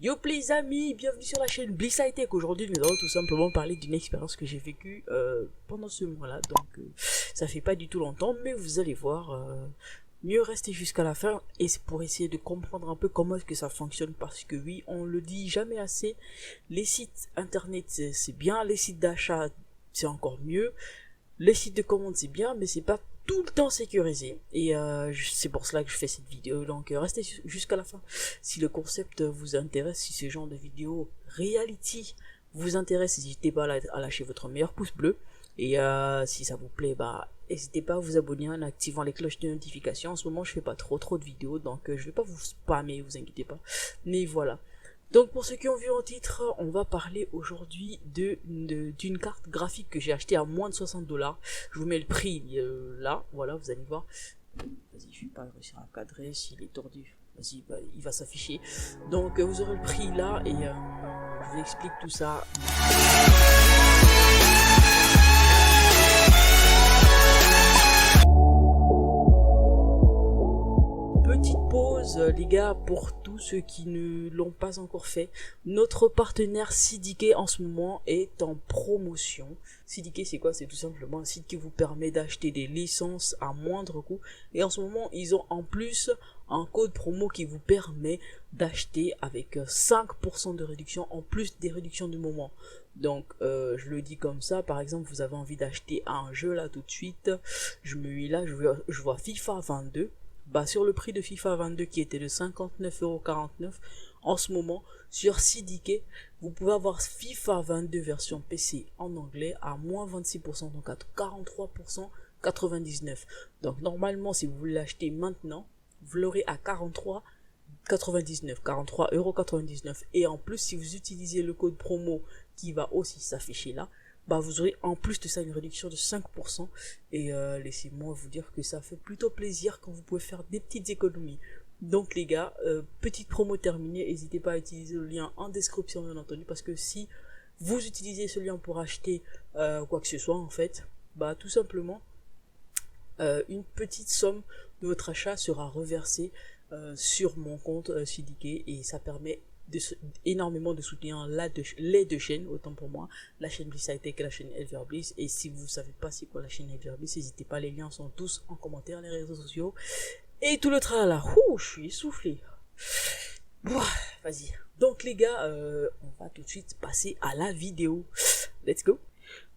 Yo les amis, bienvenue sur la chaîne Bliss High Tech. Aujourd'hui nous allons tout simplement parler d'une expérience que j'ai vécue pendant ce mois-là. Donc ça fait pas du tout longtemps, mais vous allez voir, mieux rester jusqu'à la fin et c'est pour essayer de comprendre un peu comment est-ce que ça fonctionne. Parce que oui, on le dit jamais assez, les sites internet c'est bien, les sites d'achat c'est encore mieux, les sites de commande c'est bien, mais c'est pas tout le temps sécurisé. Et c'est pour cela que je fais cette vidéo. Donc restez jusqu'à la fin si le concept vous intéresse, si ce genre de vidéo reality vous intéresse. N'hésitez pas à lâcher votre meilleur pouce bleu. Et si ça vous plaît, bah n'hésitez pas à vous abonner en activant les cloches de notification. En ce moment je fais pas trop de vidéos, donc je vais pas vous spammer, vous inquiétez pas. Mais voilà. Donc pour ceux qui ont vu en titre, on va parler aujourd'hui d'une carte graphique que j'ai achetée à moins de 60$. Je vous mets le prix là, voilà, vous allez voir. Vas-y, je vais pas réussir à cadrer s'il est tordu. Vas-y, bah, il va s'afficher. Donc vous aurez le prix là et je vous explique tout ça. Petite pause les gars pour tous ceux qui ne l'ont pas encore fait. Notre partenaire CDK en ce moment est en promotion. CDK c'est quoi? C'est tout simplement un site qui vous permet d'acheter des licences à moindre coût. Et en ce moment ils ont en plus un code promo qui vous permet d'acheter avec 5% de réduction en plus des réductions du moment. Donc je le dis comme ça, par exemple vous avez envie d'acheter un jeu là tout de suite. Je me mets là, je vois FIFA 22. Bah sur le prix de FIFA 22 qui était de 59,49€, en ce moment sur CDK vous pouvez avoir FIFA 22 version PC en anglais à moins 26%, donc à 43,99€. Donc normalement si vous voulez l'acheter maintenant vous l'aurez à 43,99€. Et en plus si vous utilisez le code promo qui va aussi s'afficher là, bah vous aurez en plus de ça une réduction de 5%. Et laissez-moi vous dire que ça fait plutôt plaisir quand vous pouvez faire des petites économies. Donc les gars, petite promo terminée, n'hésitez pas à utiliser le lien en description bien entendu, parce que si vous utilisez ce lien pour acheter quoi que ce soit en fait, bah tout simplement une petite somme de votre achat sera reversée sur mon compte CDK, et ça permet énormément de soutenir les deux chaînes, autant pour moi, la chaîne Bliss High Tech et la chaîne Elver Bliss. Et si vous savez pas c'est quoi la chaîne Elver Bliss, n'hésitez pas, les liens sont tous en commentaire, les réseaux sociaux et tout le tralala. Ouh, je suis essoufflé. Vas-y. Donc les gars, on va tout de suite passer à la vidéo. Let's go.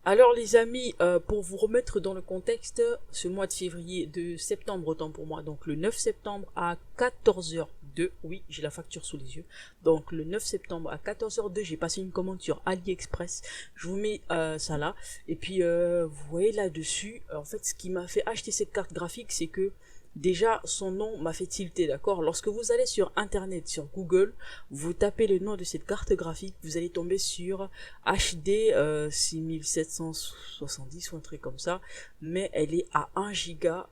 Alors les amis, pour vous remettre dans le contexte, ce mois de février, de septembre autant pour moi, donc le 9 septembre à 14h02, oui j'ai la facture sous les yeux, donc le 9 septembre à 14h02 j'ai passé une commande sur AliExpress. Je vous mets ça là, et puis vous voyez là dessus, en fait ce qui m'a fait acheter cette carte graphique c'est que déjà son nom m'a fait tilter, d'accord. Lorsque vous allez sur internet, sur Google, vous tapez le nom de cette carte graphique, vous allez tomber sur HD 6770 ou un truc comme ça, mais elle est à 1 giga,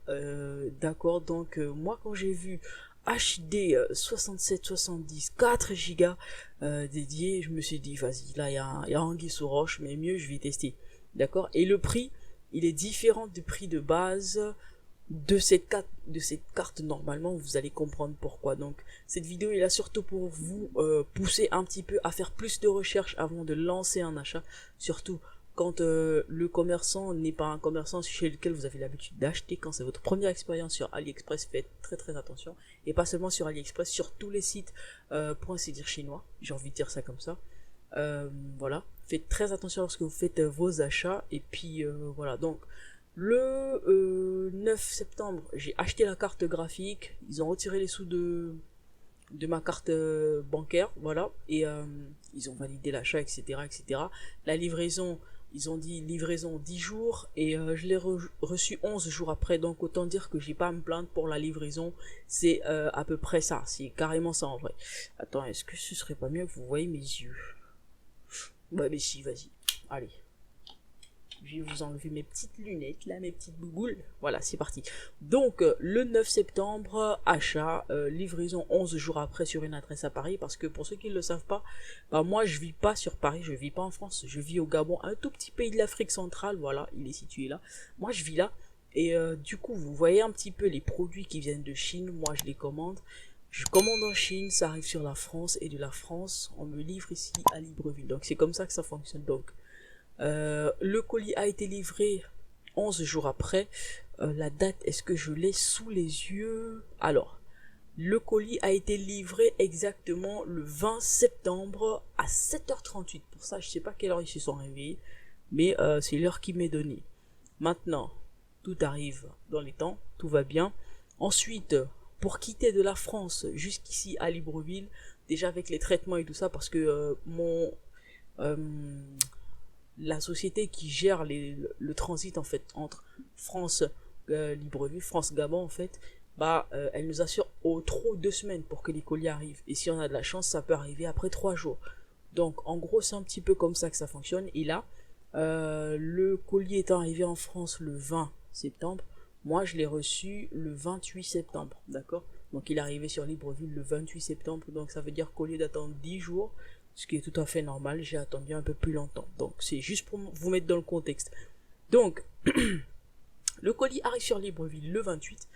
d'accord. Donc moi quand j'ai vu HD 6770 4 gigas dédié, je me suis dit vas-y, là il y a anguille sous roche, mais mieux je vais tester, d'accord. Et le prix il est différent du prix de base de cette carte normalement, vous allez comprendre pourquoi. Donc cette vidéo est là surtout pour vous pousser un petit peu à faire plus de recherches avant de lancer un achat, surtout quand le commerçant n'est pas un commerçant chez lequel vous avez l'habitude d'acheter. Quand c'est votre première expérience sur AliExpress, faites très attention, et pas seulement sur AliExpress, sur tous les sites pour ainsi dire chinois, j'ai envie de dire ça comme ça. Voilà, faites très attention lorsque vous faites vos achats. Et puis voilà, donc le 9 septembre, j'ai acheté la carte graphique. Ils ont retiré les sous de ma carte bancaire, voilà. Et ils ont validé l'achat, etc. La livraison, ils ont dit livraison 10 jours. Et je l'ai reçu 11 jours après. Donc autant dire que j'ai pas à me plaindre pour la livraison. C'est à peu près ça. C'est carrément ça en vrai. Attends, est-ce que ce serait pas mieux que vous voyez mes yeux? Bah mais si, vas-y. Allez. Je vais vous enlever mes petites lunettes, là, mes petites bouboules. Voilà, c'est parti. Donc, le 9 septembre, achat, livraison 11 jours après sur une adresse à Paris. Parce que pour ceux qui ne le savent pas, bah moi, je vis pas sur Paris, je vis pas en France. Je vis au Gabon, un tout petit pays de l'Afrique centrale. Voilà, il est situé là. Moi, je vis là. Et du coup, vous voyez un petit peu les produits qui viennent de Chine. Moi, je les commande. Je commande en Chine, ça arrive sur la France, et de la France, on me livre ici à Libreville. Donc c'est comme ça que ça fonctionne. Donc le colis a été livré 11 jours après. La date, est-ce que je l'ai sous les yeux? Alors, le colis a été livré exactement le 20 septembre à 7h38. Pour ça, je sais pas quelle heure ils se sont réveillés, mais c'est l'heure qui m'est donnée. Maintenant, tout arrive dans les temps, tout va bien. Ensuite, pour quitter de la France jusqu'ici à Libreville, déjà avec les traitements et tout ça, parce que la société qui gère le transit en fait entre France Libreville, France Gabon en fait, elle nous assure au trop 2 semaines pour que les colis arrivent. Et si on a de la chance, ça peut arriver après 3 jours. Donc en gros, c'est un petit peu comme ça que ça fonctionne. Et là, le colis étant arrivé en France le 20 septembre, moi je l'ai reçu le 28 septembre, d'accord? Donc il est arrivé sur Libreville le 28 septembre, donc ça veut dire qu'au lieu d'attendre 10 jours, ce qui est tout à fait normal, j'ai attendu un peu plus longtemps. Donc c'est juste pour vous mettre dans le contexte. Donc, le colis arrive sur Libreville le 28.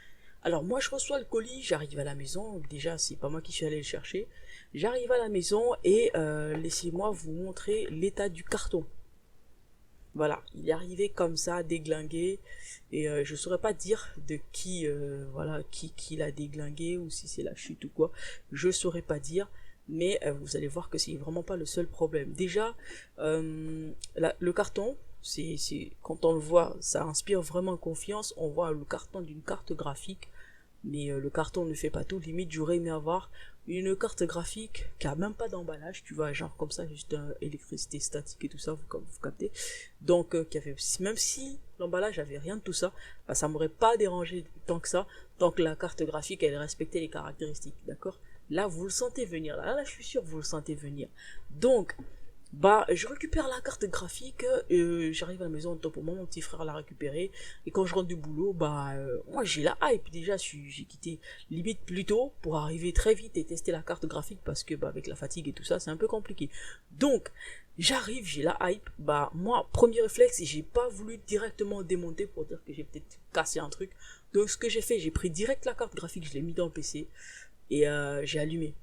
Alors moi je reçois le colis, j'arrive à la maison, déjà c'est pas moi qui suis allé le chercher. J'arrive à la maison et laissez-moi vous montrer l'état du carton. Voilà, il est arrivé comme ça, déglingué, et je saurais pas dire de qui, voilà, qui l'a déglingué ou si c'est la chute ou quoi. Je saurais pas dire, mais vous allez voir que c'est vraiment pas le seul problème. Déjà, le carton, c'est quand on le voit, ça inspire vraiment confiance. On voit le carton d'une carte graphique, mais le carton ne fait pas tout. Limite, j'aurais aimé avoir une carte graphique qui a même pas d'emballage, tu vois, genre comme ça, juste électricité statique et tout ça, vous captez. Donc qui avait, même si l'emballage avait rien de tout ça, ça m'aurait pas dérangé tant que ça, tant que la carte graphique elle respectait les caractéristiques, d'accord. Là vous le sentez venir, là je suis sûr que vous le sentez venir. Donc je récupère la carte graphique, j'arrive à la maison en temps pour moi, mon petit frère l'a récupéré, et quand je rentre du boulot, moi j'ai la hype, déjà j'ai quitté limite plus tôt pour arriver très vite et tester la carte graphique, parce que avec la fatigue et tout ça, c'est un peu compliqué. Donc, j'arrive, j'ai la hype, moi, premier réflexe, j'ai pas voulu directement démonter pour dire que j'ai peut-être cassé un truc, donc ce que j'ai fait, j'ai pris direct la carte graphique, je l'ai mis dans le PC, et j'ai allumé.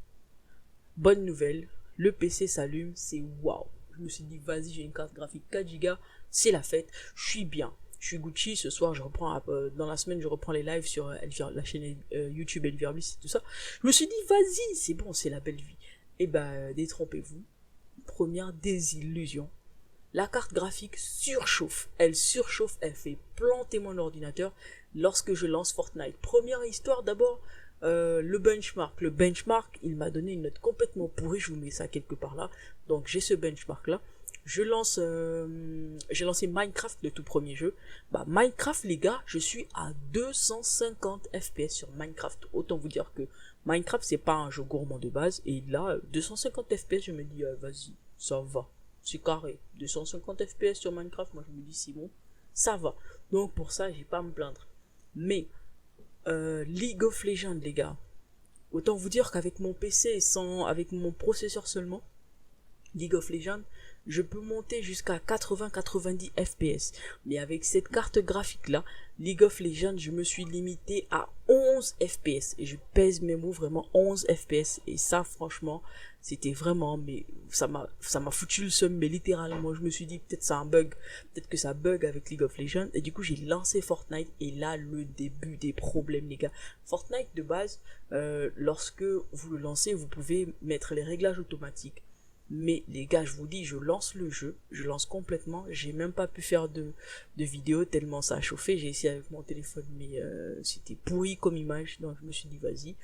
Bonne nouvelle, le PC s'allume, c'est waouh. Je me suis dit, vas-y, j'ai une carte graphique 4 Go, c'est la fête, je suis bien. Je suis Gucci, ce soir, je reprends, dans la semaine, je reprends les lives sur la chaîne YouTube Elvire Bliss et tout ça. Je me suis dit, vas-y, c'est bon, c'est la belle vie. Et détrompez-vous. Première désillusion. La carte graphique surchauffe. Elle fait planter mon ordinateur lorsque je lance Fortnite. Première histoire, d'abord, le benchmark. Le benchmark, il m'a donné une note complètement pourrie. Je vous mets ça quelque part là. Donc j'ai ce benchmark là. J'ai lancé Minecraft, le tout premier jeu. Minecraft, les gars, je suis à 250 FPS sur Minecraft. Autant vous dire que Minecraft, c'est pas un jeu gourmand de base. Et là, 250 FPS, je me dis, vas-y, ça va. C'est carré. 250 FPS sur Minecraft, moi je me dis, c'est bon, ça va. Donc pour ça, j'ai pas à me plaindre. Mais, League of Legends, les gars. Autant vous dire qu'avec mon PC, avec mon processeur seulement, League of Legends, je peux monter jusqu'à 80-90 FPS. Mais avec cette carte graphique là, League of Legends, je me suis limité à 11 FPS. Et je pèse mes mots, vraiment 11 FPS. Et ça, franchement, c'était vraiment, mais ça m'a foutu le seum, mais littéralement, je me suis dit, peut-être c'est un bug. Peut-être que ça bug avec League of Legends. Et du coup, j'ai lancé Fortnite. Et là, le début des problèmes, les gars. Fortnite, de base, lorsque vous le lancez, vous pouvez mettre les réglages automatiques. Mais les gars, je vous dis, je lance le jeu, je lance complètement, j'ai même pas pu faire de vidéo tellement ça a chauffé, j'ai essayé avec mon téléphone, mais c'était pourri comme image, donc je me suis dit vas-y,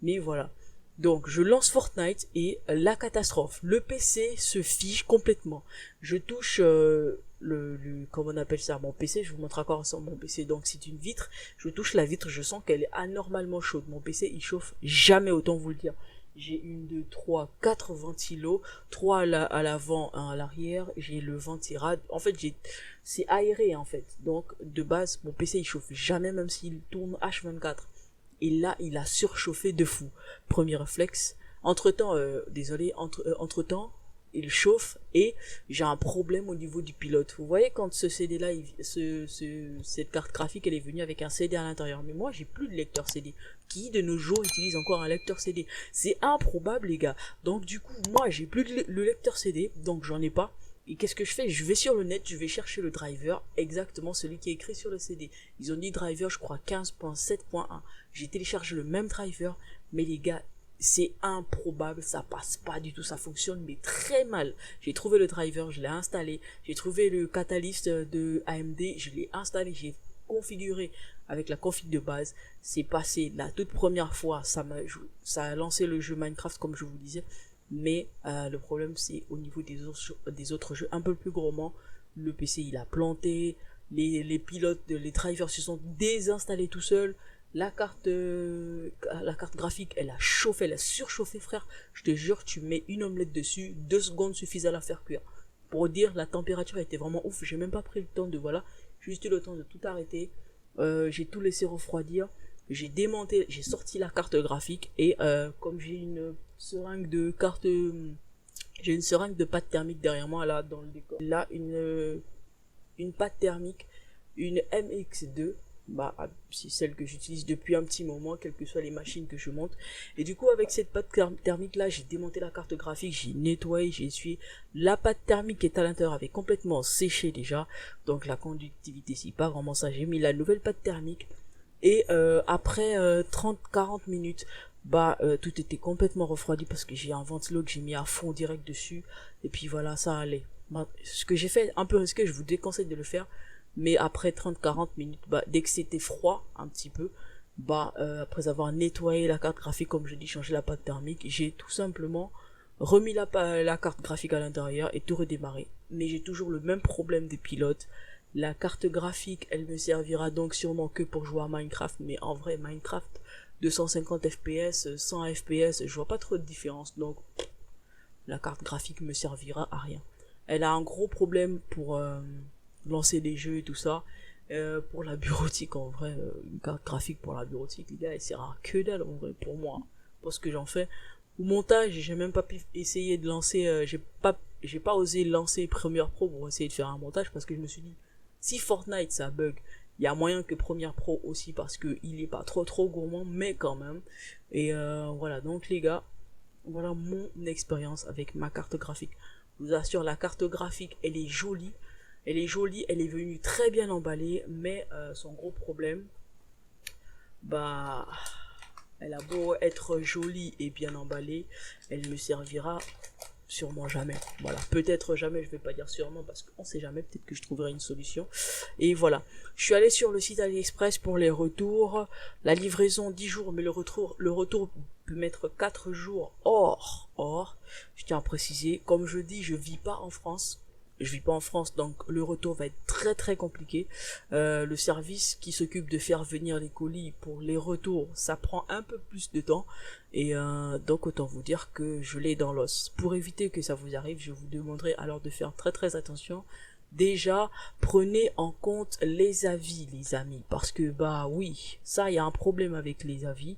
mais voilà. Donc je lance Fortnite et la catastrophe, le PC se fige complètement. Je touche comment on appelle ça, mon PC, je vous montre encore ça, mon PC, donc c'est une vitre, je touche la vitre, je sens qu'elle est anormalement chaude, mon PC il chauffe jamais, autant vous le dire. J'ai 1, 2, 3, 4 ventilos, 3 à l'avant, 1 à l'arrière, j'ai le ventirad, en fait c'est aéré en fait, donc de base mon PC il chauffe jamais même s'il tourne H24, et là il a surchauffé de fou, premier réflexe, entre temps, il chauffe et j'ai un problème au niveau du pilote. Vous voyez quand ce CD là, cette carte graphique elle est venue avec un CD à l'intérieur, mais moi j'ai plus de lecteur CD. Qui de nos jours utilise encore un lecteur CD? C'est improbable les gars. Donc du coup moi j'ai plus le lecteur CD, donc j'en ai pas. Et qu'est-ce que je fais? Je vais sur le net, je vais chercher le driver, exactement celui qui est écrit sur le CD. Ils ont dit driver, je crois 15.7.1. J'ai téléchargé le même driver, mais les gars, c'est improbable, ça passe pas du tout, ça fonctionne mais très mal. J'ai trouvé le driver, je l'ai installé, j'ai trouvé le catalyst de AMD, je l'ai installé, j'ai configuré avec la config de base. C'est passé la toute première fois, ça a lancé le jeu Minecraft comme je vous disais. Mais le problème c'est au niveau des autres jeux un peu plus gourmands, le PC il a planté, les pilotes, les drivers se sont désinstallés tout seuls, la carte graphique elle a chauffé, elle a surchauffé frère, je te jure tu mets une omelette dessus, 2 secondes suffisent à la faire cuire. Pour dire la température était vraiment ouf, j'ai même pas pris le temps de voilà, j'ai juste eu le temps de tout arrêter, j'ai tout laissé refroidir. J'ai sorti la carte graphique et comme j'ai une seringue de j'ai une seringue de pâte thermique derrière moi là dans le décor. Là une pâte thermique, une MX2, bah c'est celle que j'utilise depuis un petit moment, quelles que soient les machines que je monte. Et du coup avec cette pâte thermique là, j'ai démonté la carte graphique, j'ai nettoyé, j'ai essuyé. La pâte thermique qui est à l'intérieur avait complètement séché déjà, donc la conductivité c'est pas vraiment ça. J'ai mis la nouvelle pâte thermique. Et après 30-40 minutes, tout était complètement refroidi parce que j'ai un ventilo que j'ai mis à fond direct dessus. Et puis voilà, ça allait. Ce que j'ai fait, un peu risqué, je vous déconseille de le faire. Mais après 30-40 minutes, dès que c'était froid un petit peu, après avoir nettoyé la carte graphique, comme je dis, changé la pâte thermique, j'ai tout simplement remis la carte graphique à l'intérieur et tout redémarré. Mais j'ai toujours le même problème des pilotes. La carte graphique, elle me servira donc sûrement que pour jouer à Minecraft, mais en vrai, Minecraft, 250 FPS, 100 FPS, je vois pas trop de différence, donc la carte graphique me servira à rien. Elle a un gros problème pour lancer des jeux et tout ça. Pour la bureautique, en vrai, une carte graphique pour la bureautique, les gars, elle sert à que dalle, en vrai, pour moi, parce que j'en fais. Au montage, j'ai même pas pu essayer de lancer, j'ai pas osé lancer Premiere Pro pour essayer de faire un montage, parce que je me suis dit, si Fortnite ça bug, il y a moyen que Premiere Pro aussi parce que il est pas trop gourmand, mais quand même. Et voilà, donc les gars, voilà mon expérience avec ma carte graphique. Je vous assure, la carte graphique, elle est jolie. Elle est jolie, elle est venue très bien emballée, mais son gros problème, elle a beau être jolie et bien emballée, elle ne servira sûrement jamais. Voilà, peut-être jamais, je vais pas dire sûrement parce qu'on sait jamais, peut-être que je trouverai une solution. Et voilà, je suis allé sur le site AliExpress pour les retours. La livraison 10 jours, mais le retour peut mettre 4 jours hors. Je tiens à préciser, comme je dis, je vis pas en France. Donc le retour va être très compliqué. Le service qui s'occupe de faire venir les colis pour les retours, ça prend un peu plus de temps. Et donc autant vous dire que je l'ai dans l'os. Pour éviter que ça vous arrive, je vous demanderai alors de faire très attention. Déjà, prenez en compte les avis, les amis, parce que oui, ça il y a un problème avec les avis.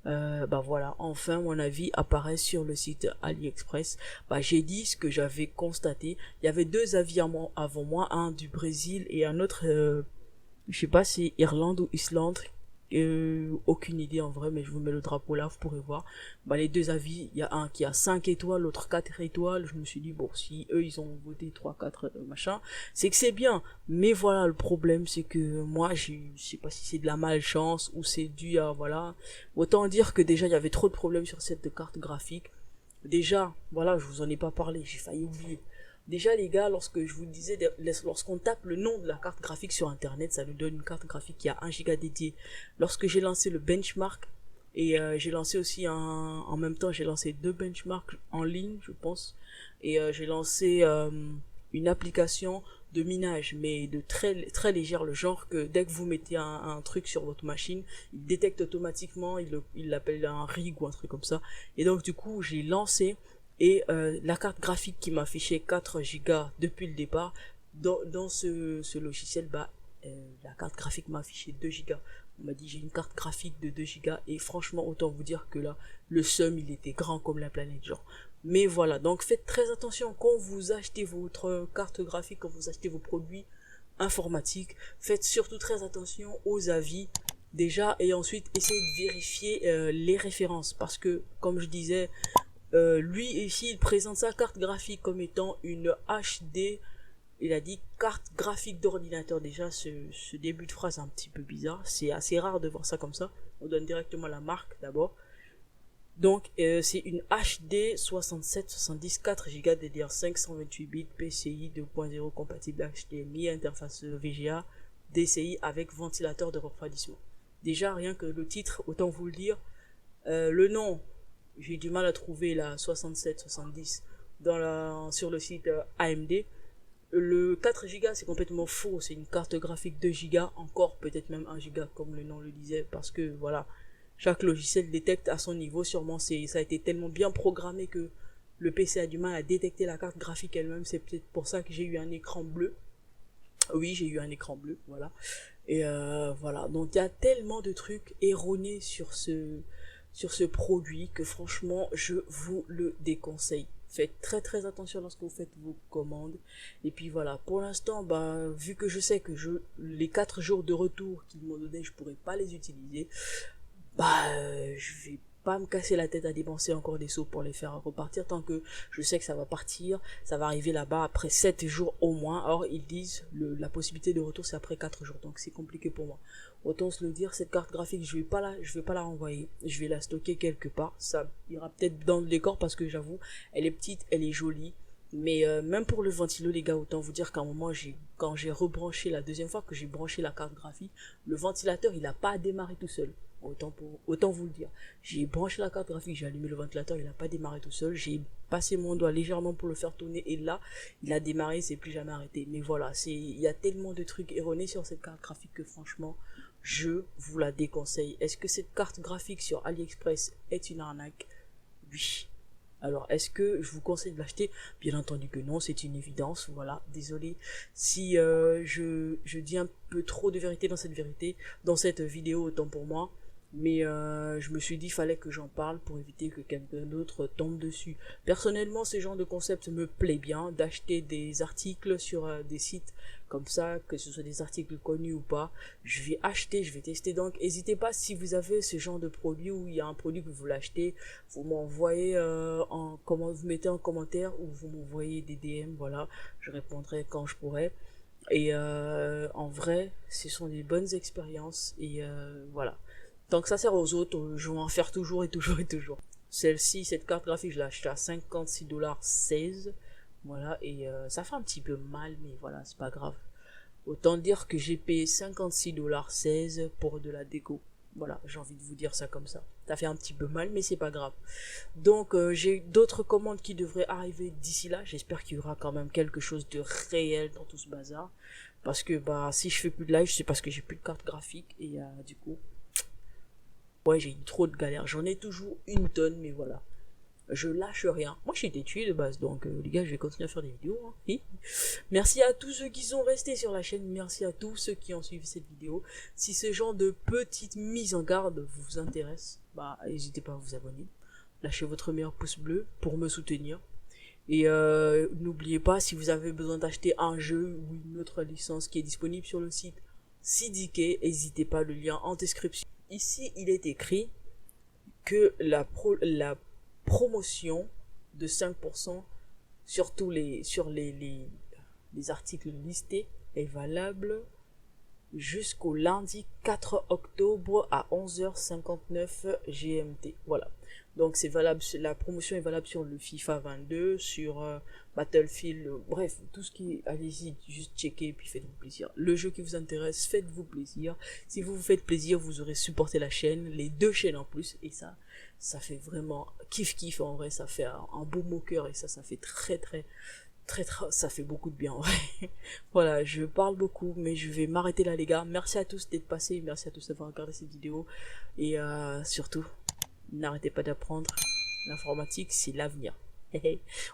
Voilà, enfin mon avis apparaît sur le site AliExpress. J'ai dit ce que j'avais constaté. Il y avait 2 avis avant moi, un du Brésil et un autre, je sais pas si Irlande ou Islande. Aucune idée en vrai, mais je vous mets le drapeau là, vous pourrez voir. Les 2 avis, il y a un qui a 5 étoiles, l'autre 4 étoiles. Je me suis dit bon, si eux ils ont voté 3-4 machin, c'est que c'est bien. Mais voilà, le problème c'est que moi je sais pas si c'est de la malchance ou c'est dû à voilà. Autant dire que déjà il y avait trop de problèmes sur cette carte graphique. Déjà, voilà, je vous en ai pas parlé, j'ai failli oublier. Déjà les gars, lorsque je vous disais, lorsqu'on tape le nom de la carte graphique sur internet, ça nous donne une carte graphique qui a 1 giga dédié. Lorsque j'ai lancé le benchmark, et j'ai lancé aussi en même temps j'ai lancé 2 benchmarks en ligne je pense, et j'ai lancé une application de minage, mais de très légère, le genre que dès que vous mettez un truc sur votre machine, il détecte automatiquement, il l'appelle un rig ou un truc comme ça. Et donc du coup j'ai lancé, et la carte graphique qui m'affichait 4 Go depuis le départ, dans ce logiciel, la carte graphique m'a affiché 2 Go. On m'a dit j'ai une carte graphique de 2 Go et franchement autant vous dire que là le seum il était grand comme la planète genre. Mais voilà, donc faites très attention quand vous achetez votre carte graphique, quand vous achetez vos produits informatiques, faites surtout très attention aux avis déjà et ensuite essayez de vérifier les références parce que comme je disais, lui ici il présente sa carte graphique comme étant une HD. Il a dit carte graphique d'ordinateur. Déjà, ce début de phrase est un petit peu bizarre. C'est assez rare de voir ça comme ça. On donne directement la marque d'abord. Donc, c'est une HD 6770 4 Go DDR5 128 bits PCI 2.0 compatible HDMI, interface VGA, DCI avec ventilateur de refroidissement. Déjà, rien que le titre, autant vous le dire. Le nom, j'ai du mal à trouver la 6770 sur le site AMD. Le 4 Go c'est complètement faux, c'est une carte graphique 2 Go, encore peut-être même 1 Go comme le nom le disait, parce que voilà, chaque logiciel détecte à son niveau, sûrement ça a été tellement bien programmé que le PC a du mal à détecter la carte graphique elle-même, c'est peut-être pour ça que j'ai eu un écran bleu. Oui, j'ai eu un écran bleu, voilà. Et voilà, donc il y a tellement de trucs erronés sur ce produit que franchement, je vous le déconseille. Faites très très attention lorsque vous faites vos commandes. Et puis voilà, pour l'instant, bah, vu que je sais que les 4 jours de retour qu'ils m'ont donné, je pourrais pas les utiliser, bah, je vais pas me casser la tête à dépenser encore des sous pour les faire repartir tant que je sais que ça va partir, ça va arriver là-bas après 7 jours au moins. Or, ils disent la possibilité de retour c'est après 4 jours, donc c'est compliqué pour moi. Autant se le dire, cette carte graphique, je vais pas la renvoyer, je vais la stocker quelque part, ça ira peut-être dans le décor parce que j'avoue, elle est petite, elle est jolie. Mais même pour le ventilo les gars, autant vous dire qu'à un moment quand j'ai rebranché la deuxième fois que j'ai branché la carte graphique, le ventilateur il a pas démarré tout seul. Autant vous le dire. J'ai branché la carte graphique, j'ai allumé le ventilateur, il n'a pas démarré tout seul. J'ai passé mon doigt légèrement pour le faire tourner et là, il a démarré, c'est plus jamais arrêté. Mais voilà, il y a tellement de trucs erronés sur cette carte graphique que franchement, je vous la déconseille. Est-ce que cette carte graphique sur AliExpress est une arnaque? Oui. Alors, est-ce que je vous conseille de l'acheter? Bien entendu que non, c'est une évidence. Voilà, désolé si je dis un peu trop de vérité dans cette vidéo, autant pour moi. Mais je me suis dit fallait que j'en parle pour éviter que quelqu'un d'autre tombe dessus. Personnellement, ce genre de concept me plaît bien, d'acheter des articles sur des sites comme ça, que ce soit des articles connus ou pas. Je vais acheter, je vais tester. Donc n'hésitez pas si vous avez ce genre de produit ou il y a un produit que vous voulez acheter, vous m'envoyez vous mettez en commentaire ou vous m'envoyez des DM, voilà, je répondrai quand je pourrai. Et en vrai, ce sont des bonnes expériences et voilà. Tant que ça sert aux autres, je vais en faire toujours et toujours et toujours. Celle-ci, cette carte graphique, je l'ai achetée à 56,16 $. Voilà, et ça fait un petit peu mal, mais voilà, c'est pas grave. Autant dire que j'ai payé 56,16 $ pour de la déco. Voilà, j'ai envie de vous dire ça comme ça. Ça fait un petit peu mal, mais c'est pas grave. Donc, j'ai d'autres commandes qui devraient arriver d'ici là. J'espère qu'il y aura quand même quelque chose de réel dans tout ce bazar. Parce que, bah, si je fais plus de live, c'est parce que j'ai plus de carte graphique. Et du coup, ouais, j'ai eu trop de galères. J'en ai toujours une tonne, mais voilà. Je lâche rien. Moi, je suis têtu de base, donc les gars, je vais continuer à faire des vidéos. Hein. Merci à tous ceux qui sont restés sur la chaîne. Merci à tous ceux qui ont suivi cette vidéo. Si ce genre de petites mises en garde vous intéresse, bah, n'hésitez pas à vous abonner. Lâchez votre meilleur pouce bleu pour me soutenir. Et n'oubliez pas, si vous avez besoin d'acheter un jeu ou une autre licence qui est disponible sur le site CDK, n'hésitez pas, le lien en description. Ici, il est écrit que la promotion de 5% sur les articles listés est valable jusqu'au lundi 4 octobre à 11h59 GMT. Voilà. Donc c'est valable, la promotion est valable sur le FIFA 22, sur Battlefield, bref, tout ce qui, allez-y, juste checker et puis faites-vous plaisir. Le jeu qui vous intéresse, faites-vous plaisir. Si vous vous faites plaisir, vous aurez supporté la chaîne, les 2 chaînes en plus, et ça fait vraiment kiff en vrai, ça fait un beau moqueur et ça fait très, ça fait beaucoup de bien en vrai. Voilà, je parle beaucoup, mais je vais m'arrêter là les gars. Merci à tous d'être passés, merci à tous d'avoir regardé cette vidéo, et surtout, n'arrêtez pas d'apprendre. L'informatique, c'est l'avenir.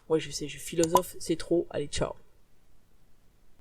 Ouais, je sais, je philosophe, c'est trop. Allez, ciao.